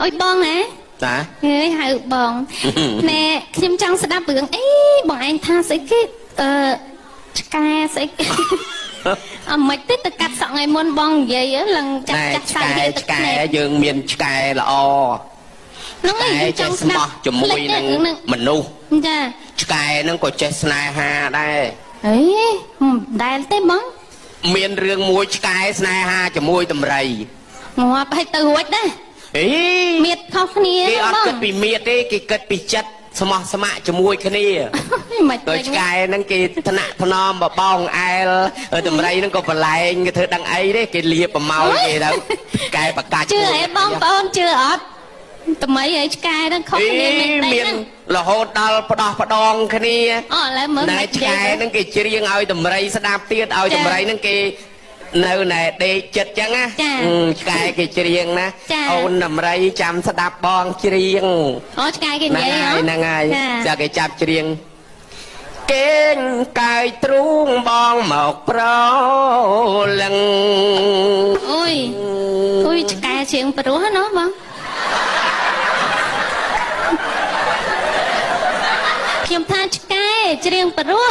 ôi bong nè hả ê hai bong nèខ្ញុំចង់ស្ដាប់រឿងអីបងឯងថាស្អីគេឆ្កែស្អីអមិនទេទៅកាត់សក់ថ្ងៃមុនបងនិយាយឡើងចាក់ចាក់សាយទៅឆ្កែយើងមានឆ្កែល្អហ្នឹងឯងចង់ស្ដាប់ជាមួយនឹងមនុស្សចាឆ្កែហ្នឹងក៏ចេះស្នេហាដែរអីមិនដែលទេបងមានរឿងមួយឆ្កែស្នេហាជាមួយដំរីងាប់ឲ្យទៅរួចដែរអីមៀតខុសគ្នាគេអត់គិតពីមៀតទេគេគិតពីចិត្តស្មោះស្ម័គ្រជាមួយគ្នាមិនទៅឆ្កែហ្នឹងគេថ្នាក់ថ្នមបបងអែលដំរីហ្នឹងក៏ប្រឡែងគេធ្វើដឹងអីទេគេលាប្រម៉ោយគេទៅឆ្កែបកាច់ជឿអីបងប្អូនជឿអត់ថ្មីឲ្យឆ្កែហ្នឹងខុសគ្នាមានរហូតដល់ផ្ដោះផ្ដងគ្នាអូឥឡូវមើលតែឆ្កែហ្នឹងគេច្រៀងឲ្យដំរីស្ដាប់ទៀតឲ្យដំរីហ្នឹងគេនៅណែដេកចិត្តចឹងណាឆ្កែគេច្រៀងណាអូនដំរីចាំស្ដាប់បងច្រៀងអូឆ្កែគេនិយាយហ្នឹងហើយចាគេចាប់ច្រៀងគេងកាយទ្រូងបងមកប្រលឹងអូយអូយឆ្កែច្រៀងព្រោះណាបងខ្ញុំថាឆ្កែច្រៀងព្រោះ